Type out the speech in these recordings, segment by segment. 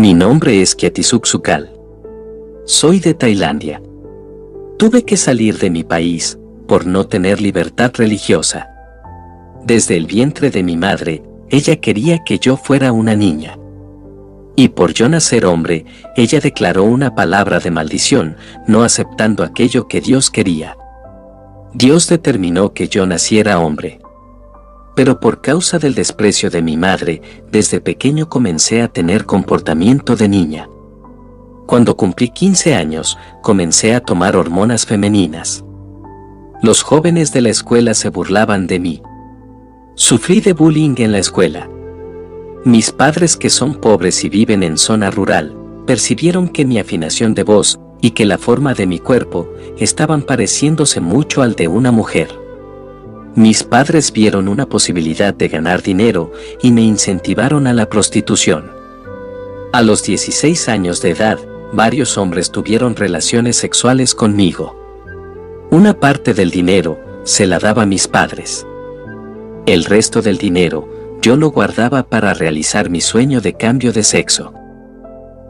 Mi nombre es Kyatisuk Sukal. Soy de Tailandia. Tuve que salir de mi país por no tener libertad religiosa. Desde el vientre de mi madre, ella quería que yo fuera una niña. Y por yo nacer hombre, ella declaró una palabra de maldición, no aceptando aquello que Dios quería. Dios determinó que yo naciera hombre. Pero por causa del desprecio de mi madre, desde pequeño comencé a tener comportamiento de niña. Cuando cumplí 15 años, comencé a tomar hormonas femeninas. Los jóvenes de la escuela se burlaban de mí. Sufrí de bullying en la escuela. Mis padres, que son pobres y viven en zona rural, percibieron que mi afinación de voz y que la forma de mi cuerpo estaban pareciéndose mucho al de una mujer. Mis padres vieron una posibilidad de ganar dinero y me incentivaron a la prostitución. A los 16 años de edad, varios hombres tuvieron relaciones sexuales conmigo. Una parte del dinero se la daba a mis padres. El resto del dinero yo lo guardaba para realizar mi sueño de cambio de sexo.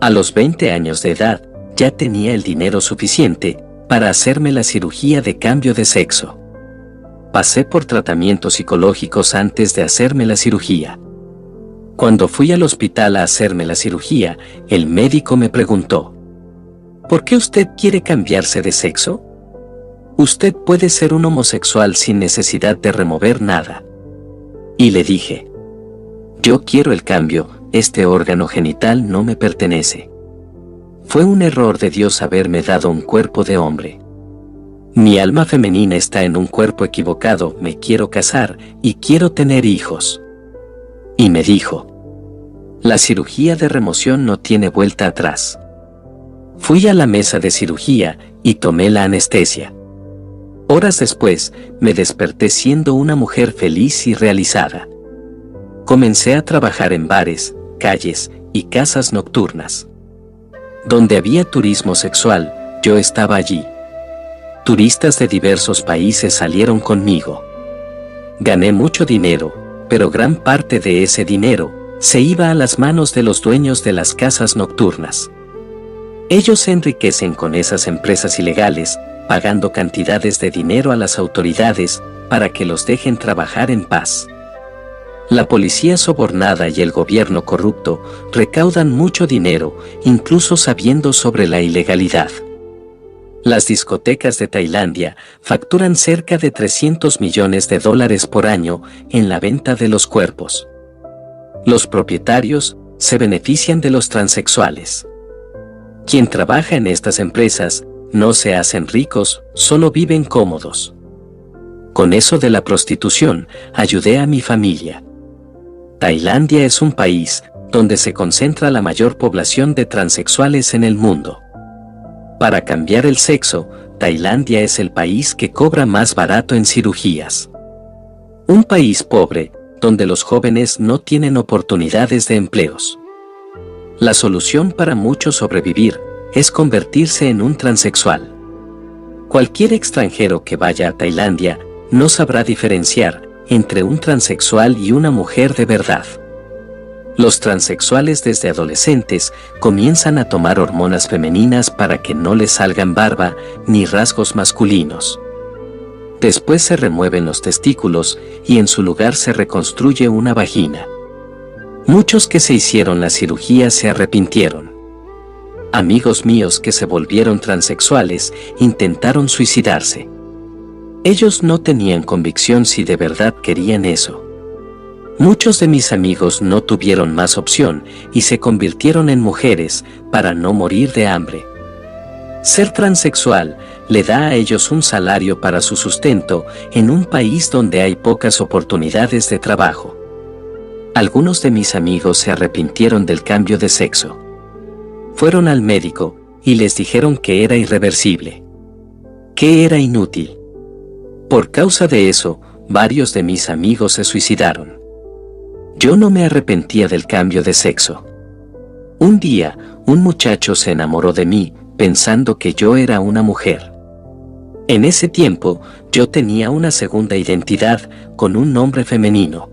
A los 20 años de edad, ya tenía el dinero suficiente para hacerme la cirugía de cambio de sexo. Pasé por tratamientos psicológicos antes de hacerme la cirugía. Cuando fui al hospital a hacerme la cirugía, el médico me preguntó: ¿por qué usted quiere cambiarse de sexo? Usted puede ser un homosexual sin necesidad de remover nada. Y le dije: yo quiero el cambio, este órgano genital no me pertenece. Fue un error de Dios haberme dado un cuerpo de hombre. Mi alma femenina está en un cuerpo equivocado, me quiero casar y quiero tener hijos. Y me dijo: la cirugía de remoción no tiene vuelta atrás. Fui a la mesa de cirugía y tomé la anestesia. Horas después, me desperté siendo una mujer feliz y realizada. Comencé a trabajar en bares, calles y casas nocturnas. Donde había turismo sexual, yo estaba allí. Turistas de diversos países salieron conmigo. Gané mucho dinero, pero gran parte de ese dinero se iba a las manos de los dueños de las casas nocturnas. Ellos se enriquecen con esas empresas ilegales, pagando cantidades de dinero a las autoridades para que los dejen trabajar en paz. La policía sobornada y el gobierno corrupto recaudan mucho dinero, incluso sabiendo sobre la ilegalidad. Las discotecas de Tailandia facturan cerca de $300 millones por año en la venta de los cuerpos. Los propietarios se benefician de los transexuales. Quien trabaja en estas empresas no se hacen ricos, solo viven cómodos. Con eso de la prostitución, ayudé a mi familia. Tailandia es un país donde se concentra la mayor población de transexuales en el mundo. Para cambiar el sexo, Tailandia es el país que cobra más barato en cirugías. Un país pobre, donde los jóvenes no tienen oportunidades de empleos. La solución para muchos sobrevivir es convertirse en un transexual. Cualquier extranjero que vaya a Tailandia no sabrá diferenciar entre un transexual y una mujer de verdad. Los transexuales desde adolescentes comienzan a tomar hormonas femeninas para que no les salgan barba ni rasgos masculinos. Después se remueven los testículos y en su lugar se reconstruye una vagina. Muchos que se hicieron la cirugía se arrepintieron. Amigos míos que se volvieron transexuales intentaron suicidarse. Ellos no tenían convicción si de verdad querían eso. Muchos de mis amigos no tuvieron más opción y se convirtieron en mujeres para no morir de hambre. Ser transexual le da a ellos un salario para su sustento en un país donde hay pocas oportunidades de trabajo. Algunos de mis amigos se arrepintieron del cambio de sexo. Fueron al médico y les dijeron que era irreversible, que era inútil. Por causa de eso, varios de mis amigos se suicidaron. Yo no me arrepentía del cambio de sexo. Un día, un muchacho se enamoró de mí, pensando que yo era una mujer. En ese tiempo, yo tenía una segunda identidad con un nombre femenino.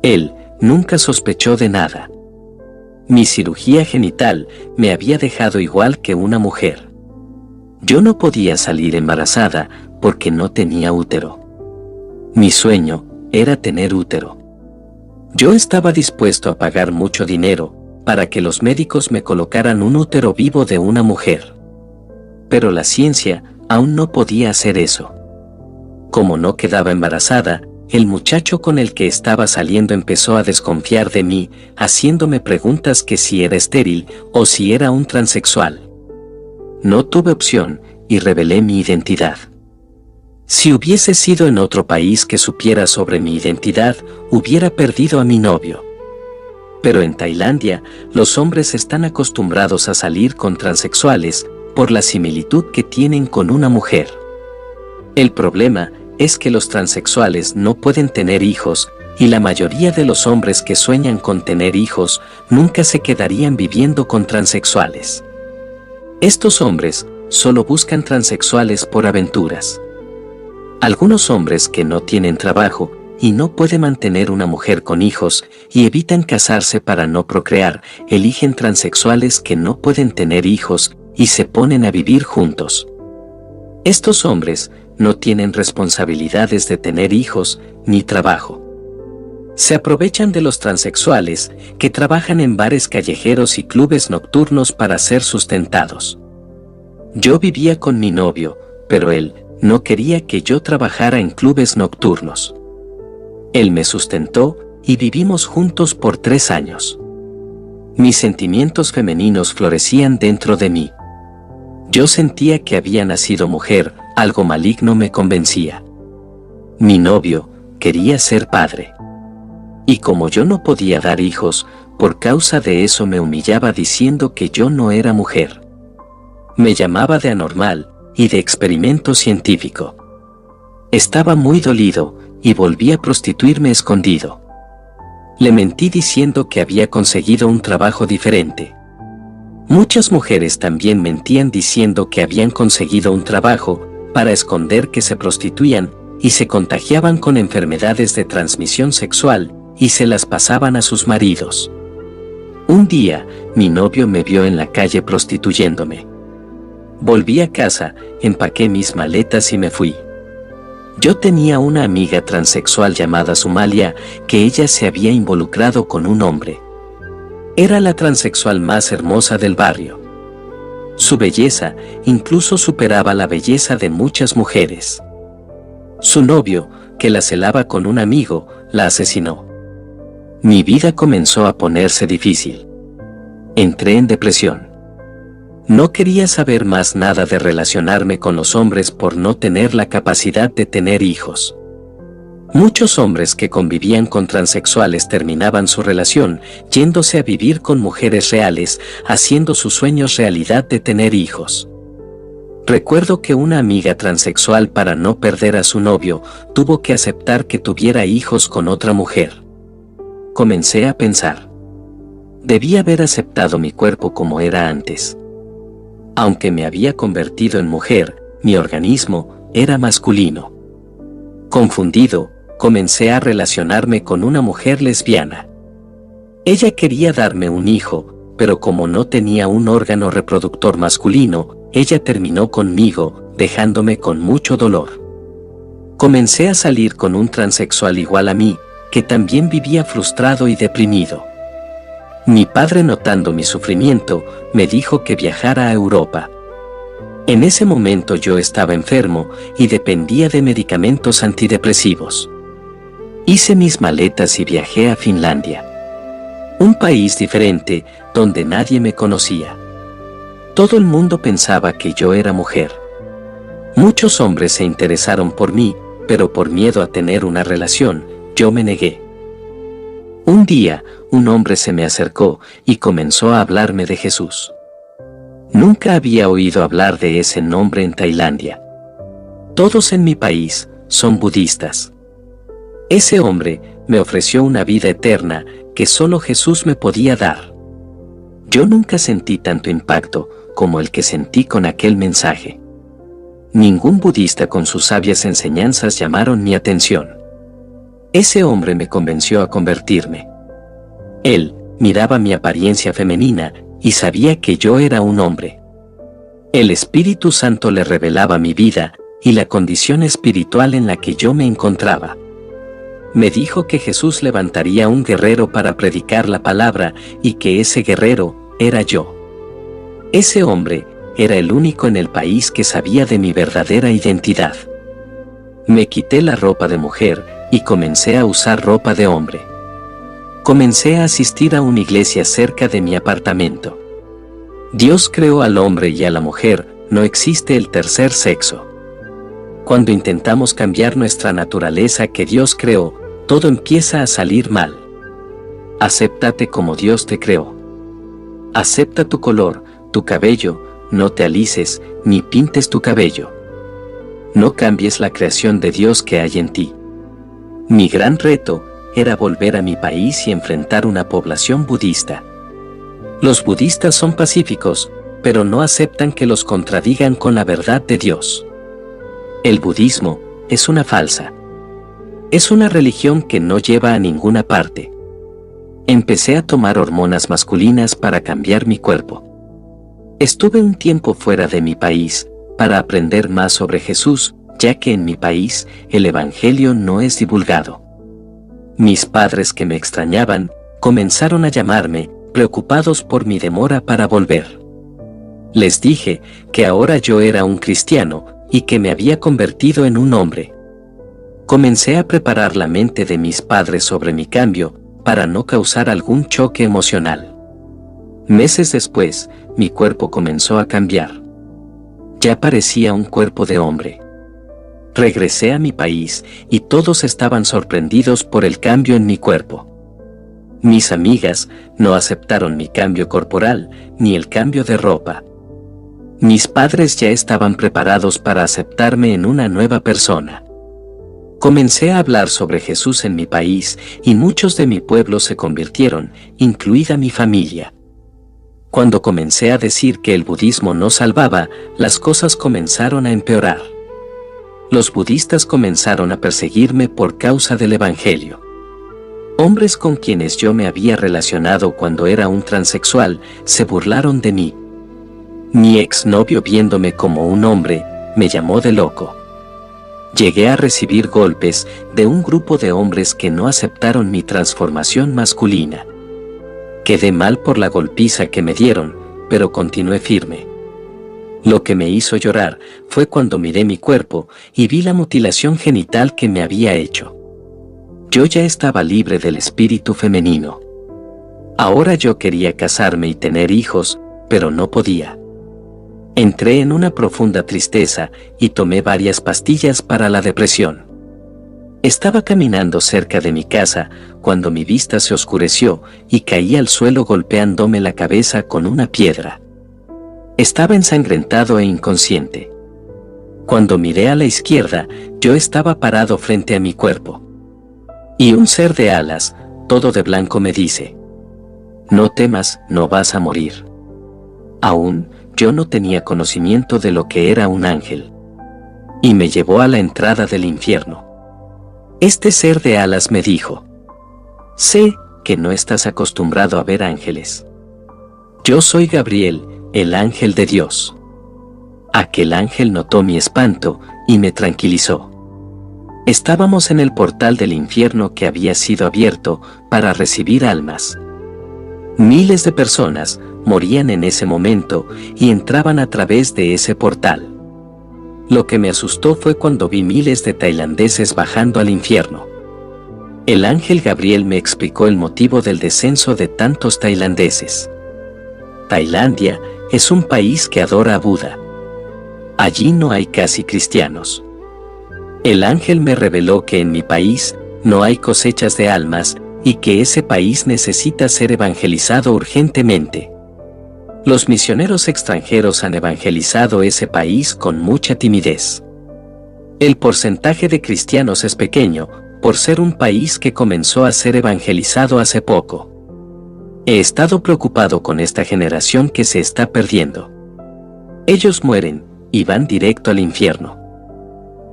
Él nunca sospechó de nada. Mi cirugía genital me había dejado igual que una mujer. Yo no podía salir embarazada porque no tenía útero. Mi sueño era tener útero. Yo estaba dispuesto a pagar mucho dinero para que los médicos me colocaran un útero vivo de una mujer. Pero la ciencia aún no podía hacer eso. Como no quedaba embarazada, el muchacho con el que estaba saliendo empezó a desconfiar de mí, haciéndome preguntas que si era estéril o si era un transexual. No tuve opción y revelé mi identidad. Si hubiese sido en otro país que supiera sobre mi identidad, hubiera perdido a mi novio. Pero en Tailandia, los hombres están acostumbrados a salir con transexuales por la similitud que tienen con una mujer. El problema es que los transexuales no pueden tener hijos, y la mayoría de los hombres que sueñan con tener hijos nunca se quedarían viviendo con transexuales. Estos hombres solo buscan transexuales por aventuras. Algunos hombres que no tienen trabajo y no pueden mantener una mujer con hijos y evitan casarse para no procrear, eligen transexuales que no pueden tener hijos y se ponen a vivir juntos. Estos hombres no tienen responsabilidades de tener hijos ni trabajo. Se aprovechan de los transexuales que trabajan en bares callejeros y clubes nocturnos para ser sustentados. Yo vivía con mi novio, pero él no quería que yo trabajara en clubes nocturnos. Él me sustentó y vivimos juntos por 3 años. Mis sentimientos femeninos florecían dentro de mí. Yo sentía que había nacido mujer, algo maligno me convencía. Mi novio quería ser padre. Y como yo no podía dar hijos, por causa de eso me humillaba diciendo que yo no era mujer. Me llamaba de anormal y de experimento científico. Estaba muy dolido y volví a prostituirme escondido. Le mentí diciendo que había conseguido un trabajo diferente. Muchas mujeres también mentían diciendo que habían conseguido un trabajo para esconder que se prostituían y se contagiaban con enfermedades de transmisión sexual y se las pasaban a sus maridos. Un día, mi novio me vio en la calle prostituyéndome. Volví a casa, empaqué mis maletas y me fui. Yo tenía una amiga transexual llamada Sumalia, que ella se había involucrado con un hombre. Era la transexual más hermosa del barrio. Su belleza incluso superaba la belleza de muchas mujeres. Su novio, que la celaba con un amigo, la asesinó. Mi vida comenzó a ponerse difícil. Entré en depresión. No quería saber más nada de relacionarme con los hombres por no tener la capacidad de tener hijos. Muchos hombres que convivían con transexuales terminaban su relación yéndose a vivir con mujeres reales, haciendo sus sueños realidad de tener hijos. Recuerdo que una amiga transexual, para no perder a su novio, tuvo que aceptar que tuviera hijos con otra mujer. Comencé a pensar. Debía haber aceptado mi cuerpo como era antes. Aunque me había convertido en mujer, mi organismo era masculino. Confundido, comencé a relacionarme con una mujer lesbiana. Ella quería darme un hijo, pero como no tenía un órgano reproductor masculino, ella terminó conmigo, dejándome con mucho dolor. Comencé a salir con un transexual igual a mí, que también vivía frustrado y deprimido. Mi padre, notando mi sufrimiento, me dijo que viajara a Europa. En ese momento yo estaba enfermo y dependía de medicamentos antidepresivos. Hice mis maletas y viajé a Finlandia. Un país diferente, donde nadie me conocía. Todo el mundo pensaba que yo era mujer. Muchos hombres se interesaron por mí, pero por miedo a tener una relación, yo me negué. Un día, un hombre se me acercó y comenzó a hablarme de Jesús. Nunca había oído hablar de ese nombre en Tailandia. Todos en mi país son budistas. Ese hombre me ofreció una vida eterna que solo Jesús me podía dar. Yo nunca sentí tanto impacto como el que sentí con aquel mensaje. Ningún budista con sus sabias enseñanzas llamaron mi atención. Ese hombre me convenció a convertirme. Él miraba mi apariencia femenina y sabía que yo era un hombre. El Espíritu Santo le revelaba mi vida y la condición espiritual en la que yo me encontraba. Me dijo que Jesús levantaría un guerrero para predicar la palabra y que ese guerrero era yo. Ese hombre era el único en el país que sabía de mi verdadera identidad. Me quité la ropa de mujer y comencé a usar ropa de hombre. Comencé a asistir a una iglesia cerca de mi apartamento. Dios creó al hombre y a la mujer, no existe el tercer sexo. Cuando intentamos cambiar nuestra naturaleza que Dios creó, todo empieza a salir mal. Acéptate como Dios te creó. Acepta tu color, tu cabello, no te alices, ni pintes tu cabello. No cambies la creación de Dios que hay en ti. Mi gran reto era volver a mi país y enfrentar una población budista. Los budistas son pacíficos, pero no aceptan que los contradigan con la verdad de Dios. El budismo es una falsa. Es una religión que no lleva a ninguna parte. Empecé a tomar hormonas masculinas para cambiar mi cuerpo. Estuve un tiempo fuera de mi país para aprender más sobre Jesús, ya que en mi país el Evangelio no es divulgado. Mis padres, que me extrañaban, comenzaron a llamarme, preocupados por mi demora para volver. Les dije que ahora yo era un cristiano y que me había convertido en un hombre. Comencé a preparar la mente de mis padres sobre mi cambio para no causar algún choque emocional. Meses después, mi cuerpo comenzó a cambiar. Ya parecía un cuerpo de hombre. Regresé a mi país y todos estaban sorprendidos por el cambio en mi cuerpo. Mis amigas no aceptaron mi cambio corporal ni el cambio de ropa. Mis padres ya estaban preparados para aceptarme en una nueva persona. Comencé a hablar sobre Jesús en mi país y muchos de mi pueblo se convirtieron, incluida mi familia. Cuando comencé a decir que el budismo no salvaba, las cosas comenzaron a empeorar. Los budistas comenzaron a perseguirme por causa del Evangelio. Hombres con quienes yo me había relacionado cuando era un transexual se burlaron de mí. Mi exnovio, viéndome como un hombre, me llamó de loco. Llegué a recibir golpes de un grupo de hombres que no aceptaron mi transformación masculina. Quedé mal por la golpiza que me dieron, pero continué firme. Lo que me hizo llorar fue cuando miré mi cuerpo y vi la mutilación genital que me había hecho. Yo ya estaba libre del espíritu femenino. Ahora yo quería casarme y tener hijos, pero no podía. Entré en una profunda tristeza y tomé varias pastillas para la depresión. Estaba caminando cerca de mi casa cuando mi vista se oscureció y caí al suelo golpeándome la cabeza con una piedra. Estaba ensangrentado e inconsciente. Cuando miré a la izquierda, yo estaba parado frente a mi cuerpo. Y un ser de alas, todo de blanco, me dice: no temas, no vas a morir. Aún, yo no tenía conocimiento de lo que era un ángel. Y me llevó a la entrada del infierno. Este ser de alas me dijo: sé que no estás acostumbrado a ver ángeles. Yo soy Gabriel, el ángel de Dios. Aquel ángel notó mi espanto y me tranquilizó. Estábamos en el portal del infierno que había sido abierto para recibir almas. Miles de personas morían en ese momento y entraban a través de ese portal. Lo que me asustó fue cuando vi miles de tailandeses bajando al infierno. El ángel Gabriel me explicó el motivo del descenso de tantos tailandeses. Tailandia es un país que adora a Buda. Allí no hay casi cristianos. El ángel me reveló que en mi país no hay cosechas de almas y que ese país necesita ser evangelizado urgentemente. Los misioneros extranjeros han evangelizado ese país con mucha timidez. El porcentaje de cristianos es pequeño, por ser un país que comenzó a ser evangelizado hace poco. He estado preocupado con esta generación que se está perdiendo. Ellos mueren y van directo al infierno.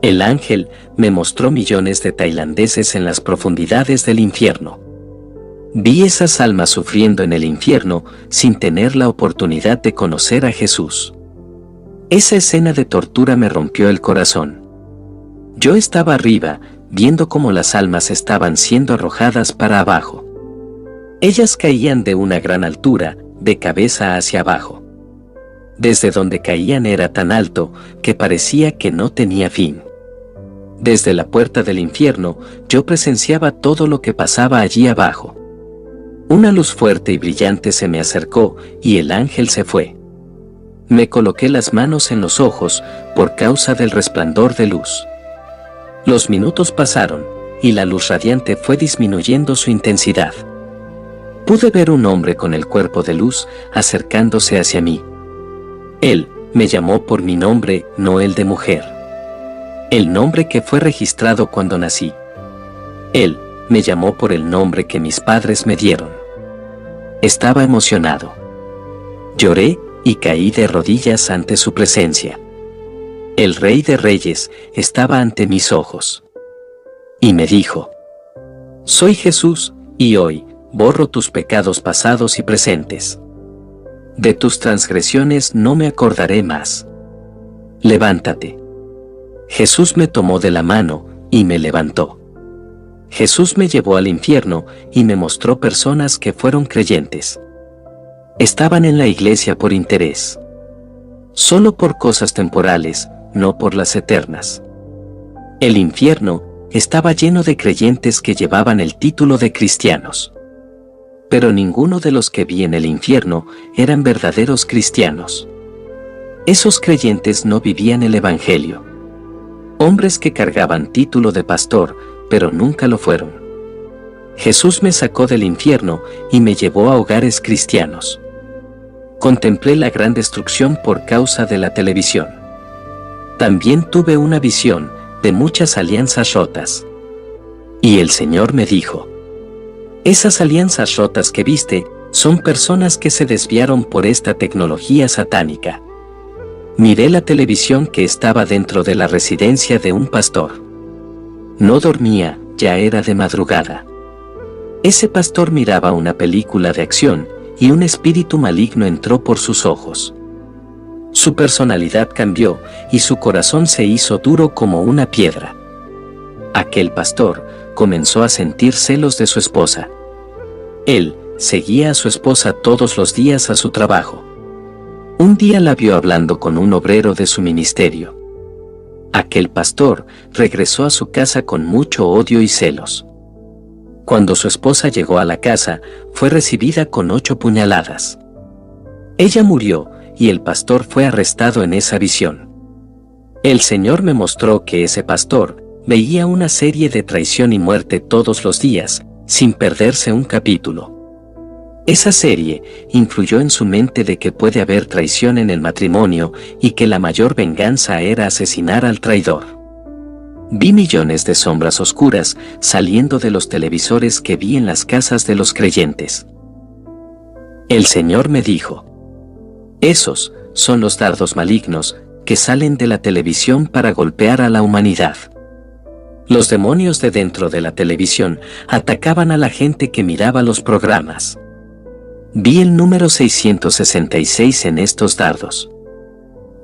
El ángel me mostró millones de tailandeses en las profundidades del infierno. Vi esas almas sufriendo en el infierno sin tener la oportunidad de conocer a Jesús. Esa escena de tortura me rompió el corazón. Yo estaba arriba, viendo cómo las almas estaban siendo arrojadas para abajo. Ellas caían de una gran altura, de cabeza hacia abajo. Desde donde caían era tan alto que parecía que no tenía fin. Desde la puerta del infierno, yo presenciaba todo lo que pasaba allí abajo. Una luz fuerte y brillante se me acercó y el ángel se fue. Me coloqué las manos en los ojos por causa del resplandor de luz. Los minutos pasaron y la luz radiante fue disminuyendo su intensidad. Pude ver un hombre con el cuerpo de luz acercándose hacia mí. Él me llamó por mi nombre, no el de mujer. El nombre que fue registrado cuando nací. Él me llamó por el nombre que mis padres me dieron. Estaba emocionado. Lloré y caí de rodillas ante su presencia. El Rey de Reyes estaba ante mis ojos. Y me dijo: soy Jesús, y hoy borro tus pecados pasados y presentes. De tus transgresiones no me acordaré más. Levántate. Jesús me tomó de la mano y me levantó. Jesús me llevó al infierno y me mostró personas que fueron creyentes. Estaban en la iglesia por interés. Solo por cosas temporales, no por las eternas. El infierno estaba lleno de creyentes que llevaban el título de cristianos. Pero ninguno de los que vi en el infierno eran verdaderos cristianos. Esos creyentes no vivían el evangelio. Hombres que cargaban título de pastor, pero nunca lo fueron. Jesús me sacó del infierno y me llevó a hogares cristianos. Contemplé la gran destrucción por causa de la televisión. También tuve una visión de muchas alianzas rotas. Y el Señor me dijo: esas alianzas rotas que viste son personas que se desviaron por esta tecnología satánica. Miré la televisión que estaba dentro de la residencia de un pastor. No dormía, ya era de madrugada. Ese pastor miraba una película de acción y un espíritu maligno entró por sus ojos. Su personalidad cambió y su corazón se hizo duro como una piedra. Aquel pastor comenzó a sentir celos de su esposa. Él seguía a su esposa todos los días a su trabajo. Un día la vio hablando con un obrero de su ministerio. Aquel pastor regresó a su casa con mucho odio y celos. Cuando su esposa llegó a la casa, fue recibida con 8 puñaladas. Ella murió y el pastor fue arrestado en esa visión. El Señor me mostró que ese pastor veía una serie de traición y muerte todos los días, sin perderse un capítulo. Esa serie influyó en su mente de que puede haber traición en el matrimonio y que la mayor venganza era asesinar al traidor. Vi millones de sombras oscuras saliendo de los televisores que vi en las casas de los creyentes. El Señor me dijo: esos son los dardos malignos que salen de la televisión para golpear a la humanidad. Los demonios de dentro de la televisión atacaban a la gente que miraba los programas. Vi el número 666 en estos dardos.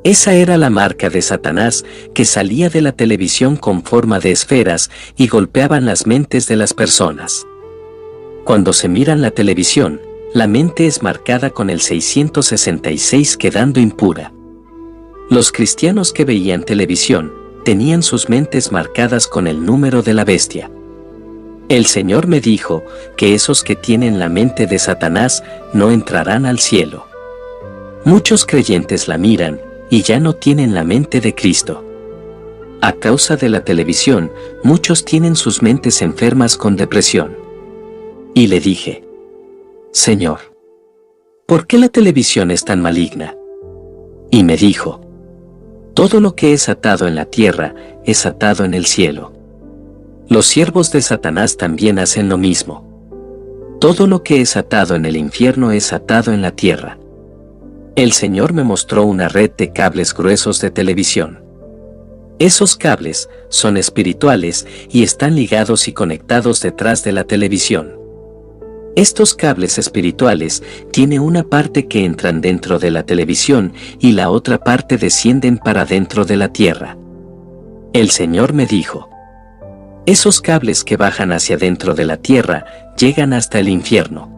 Esa era la marca de Satanás que salía de la televisión con forma de esferas y golpeaban las mentes de las personas. Cuando se miran la televisión, la mente es marcada con el 666 quedando impura. Los cristianos que veían televisión tenían sus mentes marcadas con el número de la bestia. El Señor me dijo que esos que tienen la mente de Satanás no entrarán al cielo. Muchos creyentes la miran y ya no tienen la mente de Cristo. A causa de la televisión, muchos tienen sus mentes enfermas con depresión. Y le dije: Señor, ¿por qué la televisión es tan maligna? Y me dijo: todo lo que es atado en la tierra es atado en el cielo. Los siervos de Satanás también hacen lo mismo. Todo lo que es atado en el infierno es atado en la tierra. El Señor me mostró una red de cables gruesos de televisión. Esos cables son espirituales y están ligados y conectados detrás de la televisión. Estos cables espirituales tienen una parte que entran dentro de la televisión y la otra parte descienden para dentro de la tierra. El Señor me dijo: esos cables que bajan hacia dentro de la tierra llegan hasta el infierno.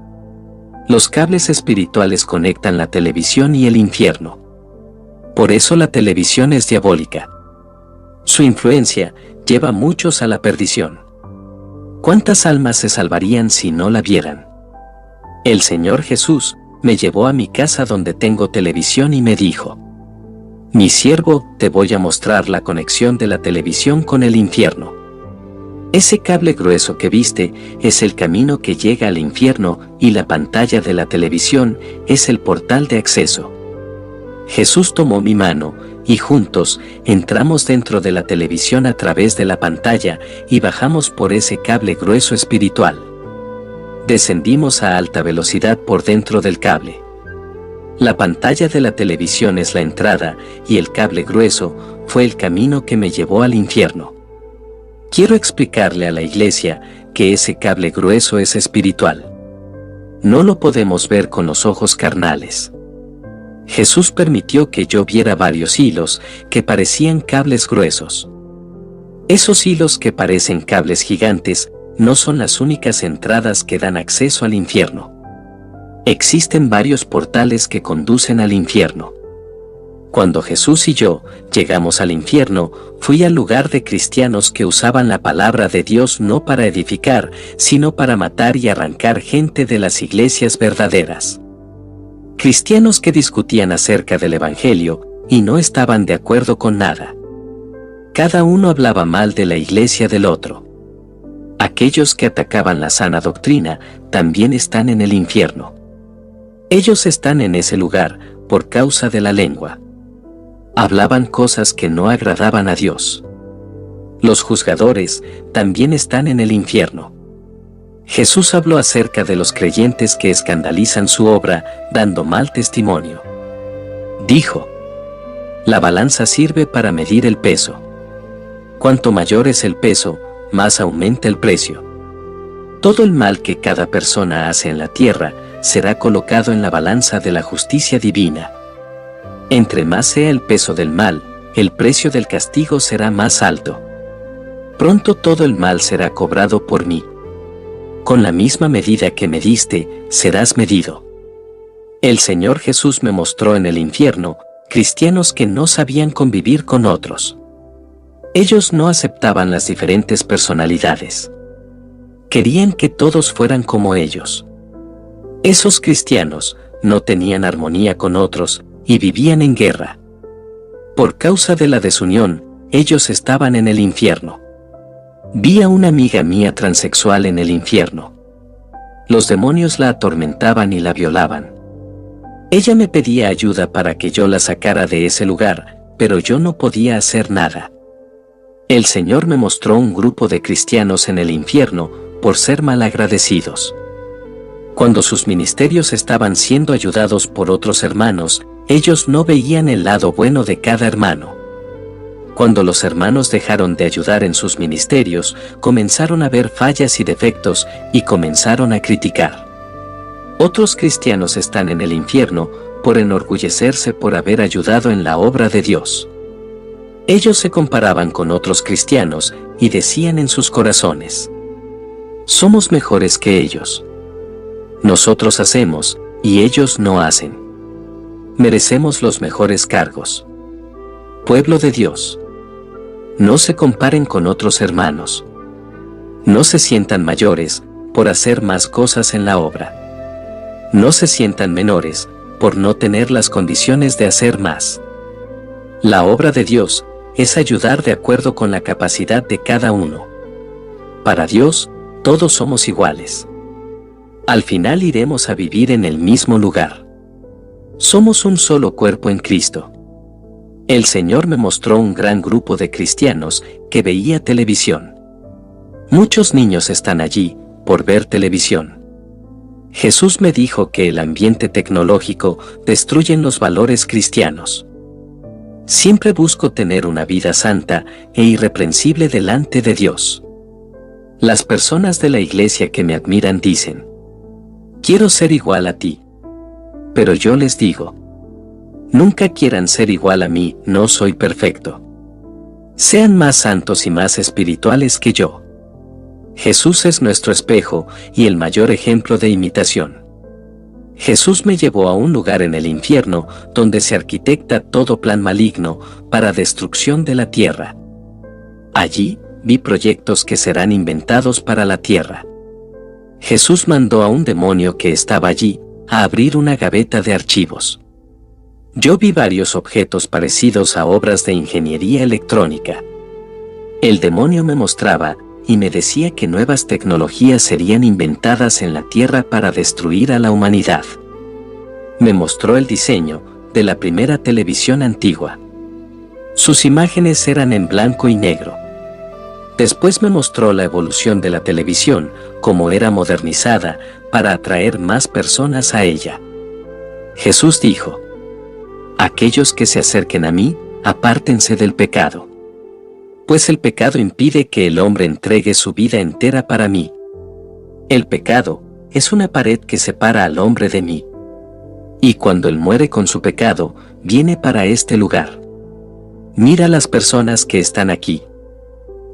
Los cables espirituales conectan la televisión y el infierno. Por eso la televisión es diabólica. Su influencia lleva a muchos a la perdición. ¿Cuántas almas se salvarían si no la vieran? El Señor Jesús me llevó a mi casa donde tengo televisión y me dijo: mi siervo, te voy a mostrar la conexión de la televisión con el infierno. Ese cable grueso que viste es el camino que llega al infierno y la pantalla de la televisión es el portal de acceso. Jesús tomó mi mano y juntos entramos dentro de la televisión a través de la pantalla y bajamos por ese cable grueso espiritual. Descendimos a alta velocidad por dentro del cable. La pantalla de la televisión es la entrada y el cable grueso fue el camino que me llevó al infierno. Quiero explicarle a la iglesia que ese cable grueso es espiritual. No lo podemos ver con los ojos carnales. Jesús permitió que yo viera varios hilos que parecían cables gruesos. Esos hilos que parecen cables gigantes no son las únicas entradas que dan acceso al infierno. Existen varios portales que conducen al infierno. Cuando Jesús y yo llegamos al infierno, fui al lugar de cristianos que usaban la palabra de Dios no para edificar, sino para matar y arrancar gente de las iglesias verdaderas. Cristianos que discutían acerca del Evangelio y no estaban de acuerdo con nada. Cada uno hablaba mal de la iglesia del otro. Aquellos que atacaban la sana doctrina también están en el infierno. Ellos están en ese lugar por causa de la lengua. Hablaban cosas que no agradaban a Dios. Los juzgadores también están en el infierno. Jesús habló acerca de los creyentes que escandalizan su obra, dando mal testimonio. Dijo: la balanza sirve para medir el peso. Cuanto mayor es el peso, más aumenta el precio. Todo el mal que cada persona hace en la tierra será colocado en la balanza de la justicia divina. Entre más sea el peso del mal, el precio del castigo será más alto. Pronto todo el mal será cobrado por mí. Con la misma medida que me diste, serás medido. El Señor Jesús me mostró en el infierno cristianos que no sabían convivir con otros. Ellos no aceptaban las diferentes personalidades. Querían que todos fueran como ellos. Esos cristianos no tenían armonía con otros y vivían en guerra. Por causa de la desunión, ellos estaban en el infierno. Vi a una amiga mía transexual en el infierno. Los demonios la atormentaban y la violaban. Ella me pedía ayuda para que yo la sacara de ese lugar, pero yo no podía hacer nada. El Señor me mostró un grupo de cristianos en el infierno por ser malagradecidos. Cuando sus ministerios estaban siendo ayudados por otros hermanos, ellos no veían el lado bueno de cada hermano. Cuando los hermanos dejaron de ayudar en sus ministerios, comenzaron a ver fallas y defectos y comenzaron a criticar. Otros cristianos están en el infierno por enorgullecerse por haber ayudado en la obra de Dios. Ellos se comparaban con otros cristianos y decían en sus corazones: somos mejores que ellos. Nosotros hacemos y ellos no hacen. Merecemos los mejores cargos. Pueblo de Dios, no se comparen con otros hermanos. No se sientan mayores por hacer más cosas en la obra. No se sientan menores por no tener las condiciones de hacer más. La obra de Dios es ayudar de acuerdo con la capacidad de cada uno. Para Dios, todos somos iguales. Al final iremos a vivir en el mismo lugar. Somos un solo cuerpo en Cristo. El Señor me mostró un gran grupo de cristianos que veía televisión. Muchos niños están allí por ver televisión. Jesús me dijo que el ambiente tecnológico destruye los valores cristianos. Siempre busco tener una vida santa e irreprensible delante de Dios. Las personas de la iglesia que me admiran dicen: Quiero ser igual a ti. Pero yo les digo, nunca quieran ser igual a mí, no soy perfecto. Sean más santos y más espirituales que yo. Jesús es nuestro espejo y el mayor ejemplo de imitación. Jesús me llevó a un lugar en el infierno donde se arquitecta todo plan maligno para destrucción de la tierra. Allí vi proyectos que serán inventados para la tierra. Jesús mandó a un demonio que estaba allí a abrir una gaveta de archivos. Yo vi varios objetos parecidos a obras de ingeniería electrónica. El demonio me mostraba y me decía que nuevas tecnologías serían inventadas en la tierra para destruir a la humanidad. Me mostró el diseño de la primera televisión antigua. Sus imágenes eran en blanco y negro. Después me mostró la evolución de la televisión, cómo era modernizada para atraer más personas a ella. Jesús dijo: aquellos que se acerquen a mí, apártense del pecado. Pues el pecado impide que el hombre entregue su vida entera para mí. El pecado es una pared que separa al hombre de mí. Y cuando él muere con su pecado, viene para este lugar. Mira las personas que están aquí.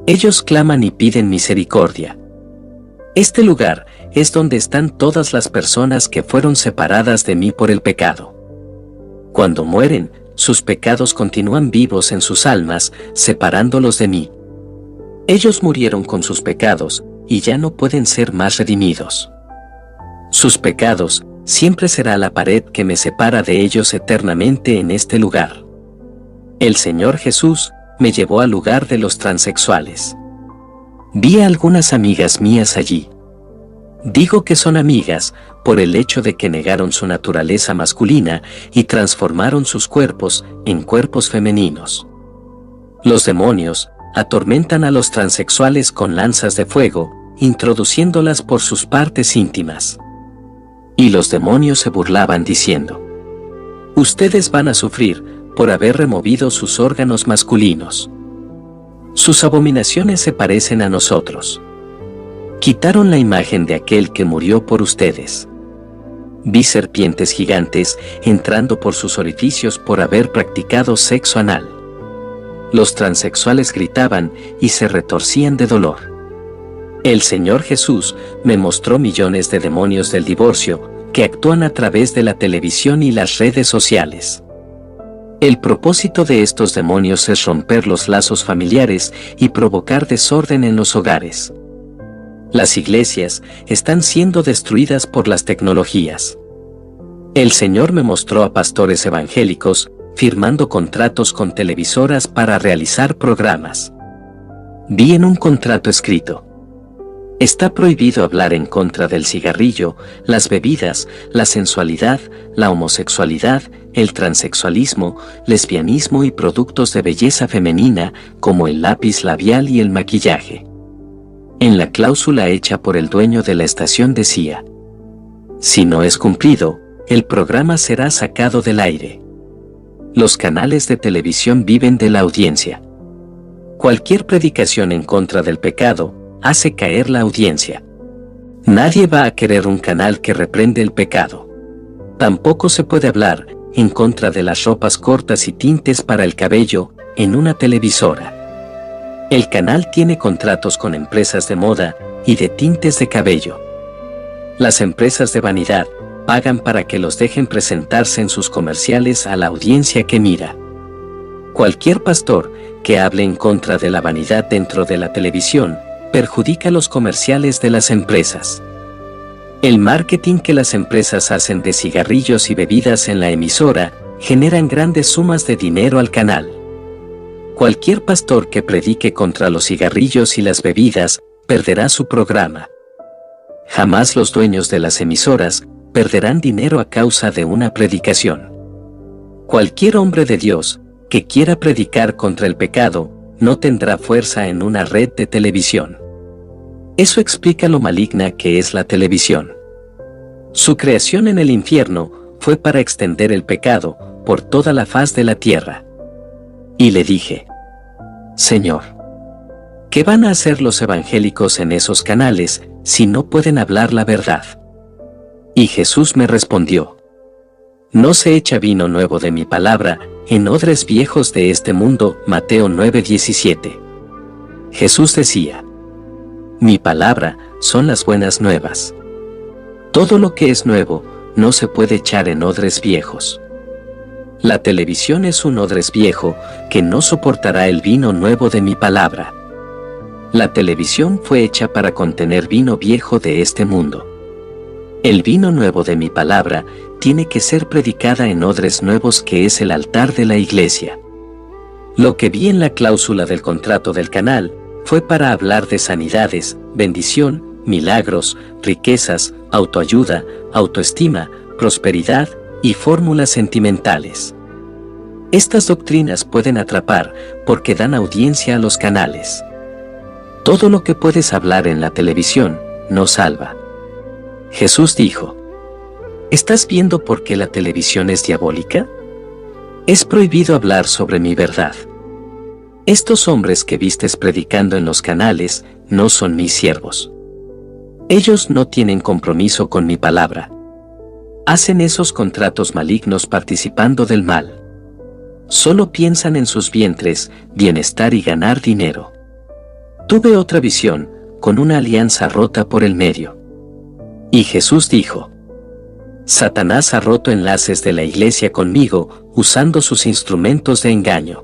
Ellos claman y piden misericordia. Este lugar es donde están todas las personas que fueron separadas de mí por el pecado. Cuando mueren, sus pecados continúan vivos en sus almas, separándolos de mí. Ellos murieron con sus pecados, y ya no pueden ser más redimidos. Sus pecados siempre será la pared que me separa de ellos eternamente en este lugar. El Señor Jesús me llevó al lugar de los transexuales. Vi a algunas amigas mías allí. Digo que son amigas por el hecho de que negaron su naturaleza masculina y transformaron sus cuerpos en cuerpos femeninos. Los demonios atormentan a los transexuales con lanzas de fuego, introduciéndolas por sus partes íntimas. Y los demonios se burlaban diciendo: ustedes van a sufrir por haber removido sus órganos masculinos. Sus abominaciones se parecen a nosotros. Quitaron la imagen de aquel que murió por ustedes. Vi serpientes gigantes entrando por sus orificios por haber practicado sexo anal. Los transexuales gritaban y se retorcían de dolor. El Señor Jesús me mostró millones de demonios del divorcio que actúan a través de la televisión y las redes sociales. El propósito de estos demonios es romper los lazos familiares y provocar desorden en los hogares. Las iglesias están siendo destruidas por las tecnologías. El Señor me mostró a pastores evangélicos firmando contratos con televisoras para realizar programas. Vi en un contrato escrito: está prohibido hablar en contra del cigarrillo, las bebidas, la sensualidad, la homosexualidad, el transexualismo, lesbianismo y productos de belleza femenina como el lápiz labial y el maquillaje. En la cláusula hecha por el dueño de la estación decía: si no es cumplido, el programa será sacado del aire. Los canales de televisión viven de la audiencia. Cualquier predicación en contra del pecado hace caer la audiencia. Nadie va a querer un canal que reprende el pecado. Tampoco se puede hablar en contra de las ropas cortas y tintes para el cabello en una televisora. El canal tiene contratos con empresas de moda y de tintes de cabello. Las empresas de vanidad pagan para que los dejen presentarse en sus comerciales a la audiencia que mira. Cualquier pastor que hable en contra de la vanidad dentro de la televisión perjudica los comerciales de las empresas. El marketing que las empresas hacen de cigarrillos y bebidas en la emisora generan grandes sumas de dinero al canal. Cualquier pastor que predique contra los cigarrillos y las bebidas perderá su programa. Jamás los dueños de las emisoras perderán dinero a causa de una predicación. Cualquier hombre de Dios que quiera predicar contra el pecado no tendrá fuerza en una red de televisión. Eso explica lo maligna que es la televisión. Su creación en el infierno fue para extender el pecado por toda la faz de la tierra. Y le dije: Señor, ¿qué van a hacer los evangélicos en esos canales si no pueden hablar la verdad? Y Jesús me respondió: no se echa vino nuevo de mi palabra en odres viejos de este mundo. Mateo 9:17. Jesús decía: mi palabra son las buenas nuevas. Todo lo que es nuevo no se puede echar en odres viejos. La televisión es un odres viejo que no soportará el vino nuevo de mi palabra. La televisión fue hecha para contener vino viejo de este mundo. El vino nuevo de mi palabra tiene que ser predicada en odres nuevos, que es el altar de la iglesia. Lo que vi en la cláusula del contrato del canal fue para hablar de sanidades, bendición, milagros, riquezas, autoayuda, autoestima, prosperidad y fórmulas sentimentales. Estas doctrinas pueden atrapar porque dan audiencia a los canales. Todo lo que puedes hablar en la televisión no salva. Jesús dijo: ¿estás viendo por qué la televisión es diabólica? Es prohibido hablar sobre mi verdad. Estos hombres que vistes predicando en los canales no son mis siervos. Ellos no tienen compromiso con mi palabra. Hacen esos contratos malignos participando del mal. Solo piensan en sus vientres, bienestar y ganar dinero. Tuve otra visión, con una alianza rota por el medio. Y Jesús dijo: Satanás ha roto enlaces de la iglesia conmigo, usando sus instrumentos de engaño.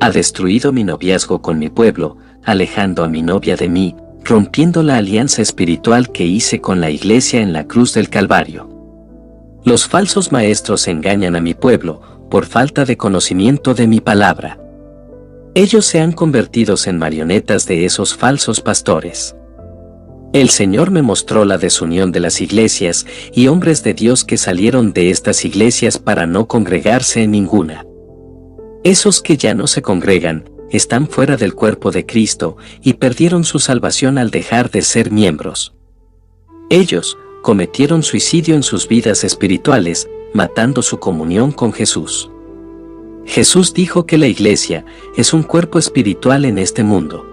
Ha destruido mi noviazgo con mi pueblo, alejando a mi novia de mí, rompiendo la alianza espiritual que hice con la iglesia en la cruz del Calvario. Los falsos maestros engañan a mi pueblo, por falta de conocimiento de mi palabra. Ellos se han convertido en marionetas de esos falsos pastores. El Señor me mostró la desunión de las iglesias y hombres de Dios que salieron de estas iglesias para no congregarse en ninguna. Esos que ya no se congregan, están fuera del cuerpo de Cristo y perdieron su salvación al dejar de ser miembros. Ellos cometieron suicidio en sus vidas espirituales, matando su comunión con Jesús. Jesús dijo que la iglesia es un cuerpo espiritual en este mundo.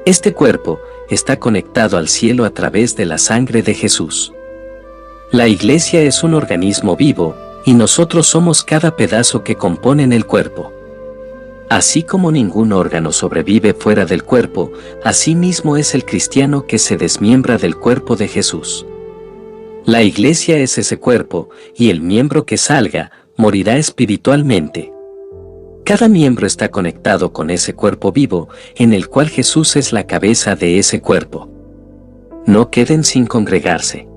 Este cuerpo está conectado al cielo a través de la sangre de Jesús. La iglesia es un organismo vivo, y nosotros somos cada pedazo que componen el cuerpo. Así como ningún órgano sobrevive fuera del cuerpo, así mismo es el cristiano que se desmiembra del cuerpo de Jesús. La iglesia es ese cuerpo, y el miembro que salga, morirá espiritualmente. Cada miembro está conectado con ese cuerpo vivo, en el cual Jesús es la cabeza de ese cuerpo. No queden sin congregarse.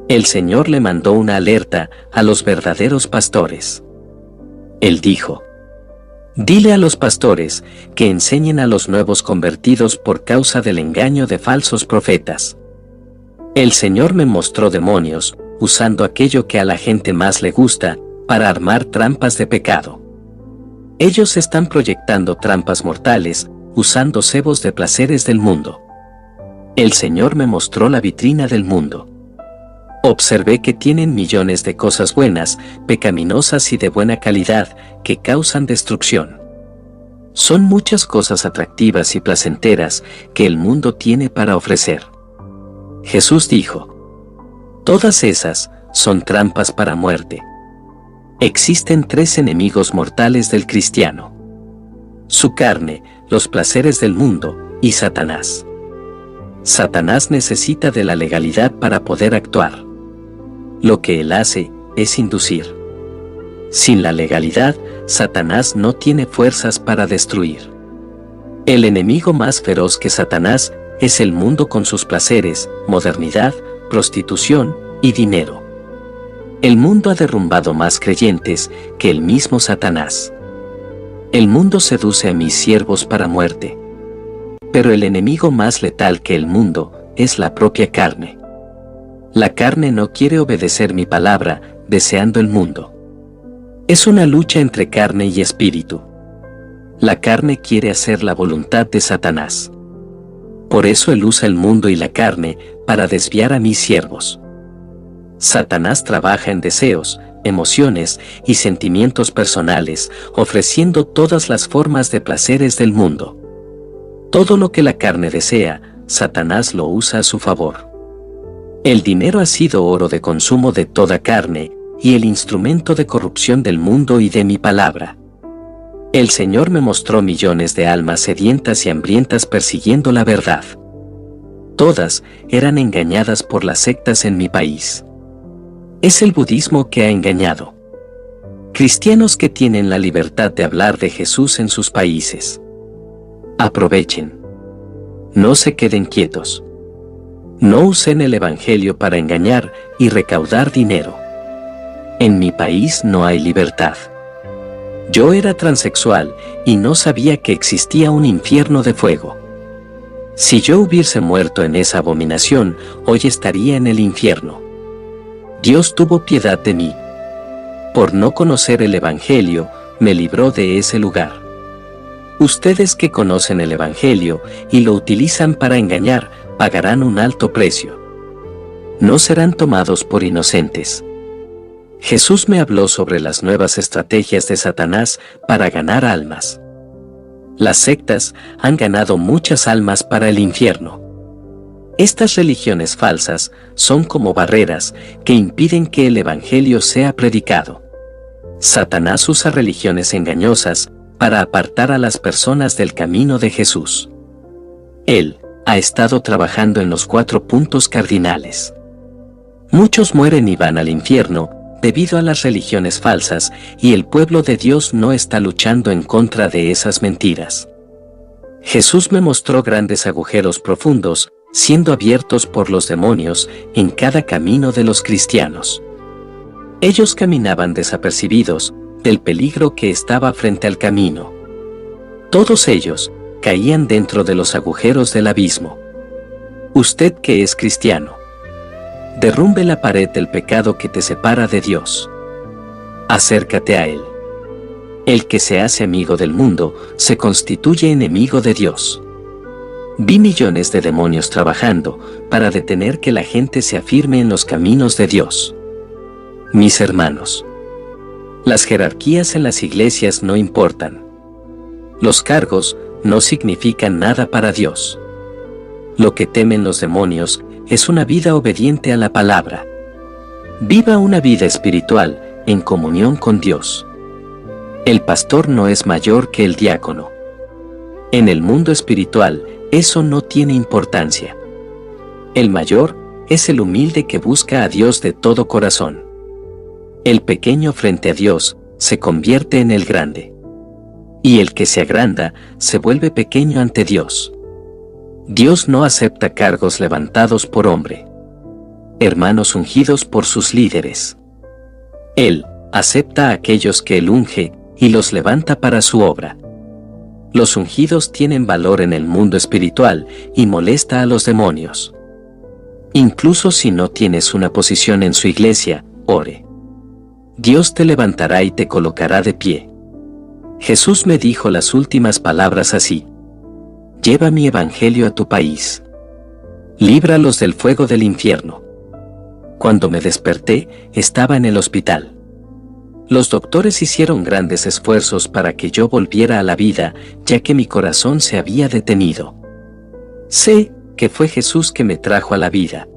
El Señor le mandó una alerta a los verdaderos pastores. Él dijo: dile a los pastores que enseñen a los nuevos convertidos por causa del engaño de falsos profetas. El Señor me mostró demonios, usando aquello que a la gente más le gusta, para armar trampas de pecado. Ellos están proyectando trampas mortales, usando cebos de placeres del mundo. El Señor me mostró la vitrina del mundo. Observé que tienen millones de cosas buenas, pecaminosas y de buena calidad, que causan destrucción. Son muchas cosas atractivas y placenteras que el mundo tiene para ofrecer. Jesús dijo: todas esas son trampas para muerte. Existen tres enemigos mortales del cristiano: su carne, los placeres del mundo y Satanás. Satanás necesita de la legalidad para poder actuar. Lo que él hace es inducir. Sin la legalidad, Satanás no tiene fuerzas para destruir. El enemigo más feroz que Satanás es el mundo con sus placeres, modernidad, prostitución y dinero. El mundo ha derrumbado más creyentes que el mismo Satanás. El mundo seduce a mis siervos para muerte. Pero el enemigo más letal que el mundo es la propia carne. La carne no quiere obedecer mi palabra, deseando el mundo. Es una lucha entre carne y espíritu. La carne quiere hacer la voluntad de Satanás. Por eso él usa el mundo y la carne para desviar a mis siervos. Satanás trabaja en deseos, emociones y sentimientos personales, ofreciendo todas las formas de placeres del mundo. Todo lo que la carne desea, Satanás lo usa a su favor. El dinero ha sido oro de consumo de toda carne, y el instrumento de corrupción del mundo y de mi palabra. El Señor me mostró millones de almas sedientas y hambrientas persiguiendo la verdad. Todas eran engañadas por las sectas en mi país. Es el budismo que ha engañado. Cristianos que tienen la libertad de hablar de Jesús en sus países. Aprovechen. No se queden quietos. No usen el Evangelio para engañar y recaudar dinero. En mi país no hay libertad. Yo era transexual y no sabía que existía un infierno de fuego. Si yo hubiese muerto en esa abominación, hoy estaría en el infierno. Dios tuvo piedad de mí. Por no conocer el Evangelio, me libró de ese lugar. Ustedes que conocen el Evangelio y lo utilizan para engañar, pagarán un alto precio. No serán tomados por inocentes. Jesús me habló sobre las nuevas estrategias de Satanás para ganar almas. Las sectas han ganado muchas almas para el infierno. Estas religiones falsas son como barreras que impiden que el Evangelio sea predicado. Satanás usa religiones engañosas para apartar a las personas del camino de Jesús. Él ha estado trabajando en los 4 puntos cardinales. Muchos mueren y van al infierno debido a las religiones falsas, y el pueblo de Dios no está luchando en contra de esas mentiras. Jesús me mostró grandes agujeros profundos, siendo abiertos por los demonios en cada camino de los cristianos. Ellos caminaban desapercibidos del peligro que estaba frente al camino. Todos ellos caían dentro de los agujeros del abismo. Usted que es cristiano, derrumbe la pared del pecado que te separa de Dios. Acércate a Él. El que se hace amigo del mundo se constituye enemigo de Dios. Vi millones de demonios trabajando para detener que la gente se afirme en los caminos de Dios. Mis hermanos, las jerarquías en las iglesias no importan. Los cargos no significan nada para Dios. Lo que temen los demonios es una vida obediente a la palabra. Viva una vida espiritual en comunión con Dios. El pastor no es mayor que el diácono. En el mundo espiritual, eso no tiene importancia. El mayor es el humilde que busca a Dios de todo corazón. El pequeño frente a Dios se convierte en el grande. Y el que se agranda se vuelve pequeño ante Dios. Dios no acepta cargos levantados por hombre. Hermanos ungidos por sus líderes. Él acepta a aquellos que Él unge y los levanta para su obra. Los ungidos tienen valor en el mundo espiritual y molesta a los demonios. Incluso si no tienes una posición en su iglesia, ore. Dios te levantará y te colocará de pie. Jesús me dijo las últimas palabras así: lleva mi evangelio a tu país. Líbralos del fuego del infierno. Cuando me desperté, estaba en el hospital. Los doctores hicieron grandes esfuerzos para que yo volviera a la vida, ya que mi corazón se había detenido. Sé que fue Jesús que me trajo a la vida.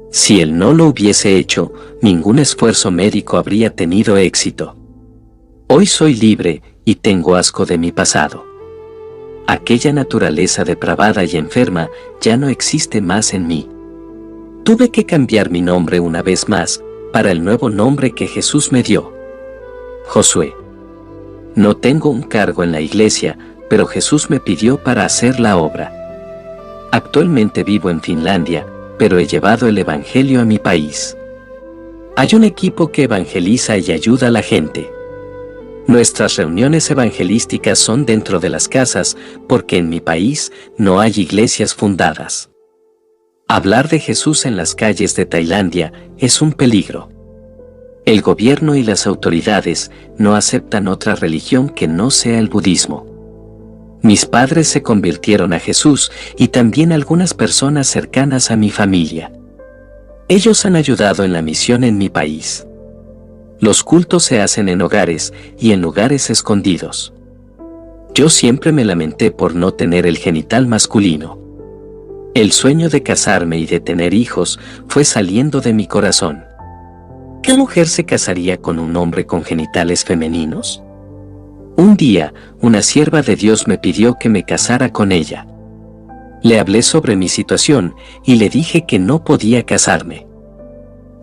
Si Él no lo hubiese hecho, ningún esfuerzo médico habría tenido éxito. Hoy soy libre y tengo asco de mi pasado. Aquella naturaleza depravada y enferma ya no existe más en mí. Tuve que cambiar mi nombre una vez más, para el nuevo nombre que Jesús me dio. Josué. No tengo un cargo en la iglesia, pero Jesús me pidió para hacer la obra. Actualmente vivo en Finlandia, pero he llevado el evangelio a mi país. Hay un equipo que evangeliza y ayuda a la gente. Nuestras reuniones evangelísticas son dentro de las casas, porque en mi país no hay iglesias fundadas. Hablar de Jesús en las calles de Tailandia es un peligro. El gobierno y las autoridades no aceptan otra religión que no sea el budismo. Mis padres se convirtieron a Jesús y también algunas personas cercanas a mi familia. Ellos han ayudado en la misión en mi país. Los cultos se hacen en hogares y en lugares escondidos. Yo siempre me lamenté por no tener el genital masculino. El sueño de casarme y de tener hijos fue saliendo de mi corazón. ¿Qué mujer se casaría con un hombre con genitales femeninos? Un día, una sierva de Dios me pidió que me casara con ella. Le hablé sobre mi situación y le dije que no podía casarme.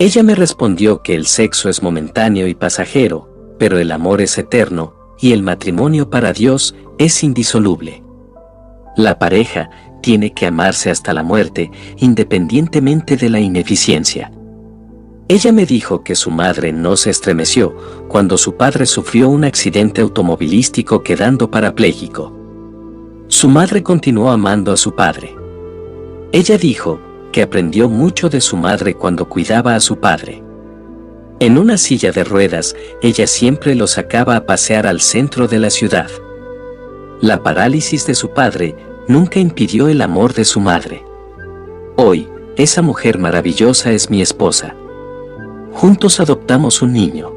Ella me respondió que el sexo es momentáneo y pasajero, pero el amor es eterno, y el matrimonio para Dios es indisoluble. La pareja tiene que amarse hasta la muerte, independientemente de la ineficiencia. Ella me dijo que su madre no se estremeció cuando su padre sufrió un accidente automovilístico quedando parapléjico. Su madre continuó amando a su padre. Ella dijo que aprendió mucho de su madre cuando cuidaba a su padre. En una silla de ruedas, ella siempre lo sacaba a pasear al centro de la ciudad. La parálisis de su padre nunca impidió el amor de su madre. Hoy, esa mujer maravillosa es mi esposa. Juntos adoptamos un niño.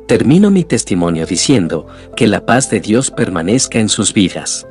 Termino mi testimonio diciendo que la paz de Dios permanezca en sus vidas.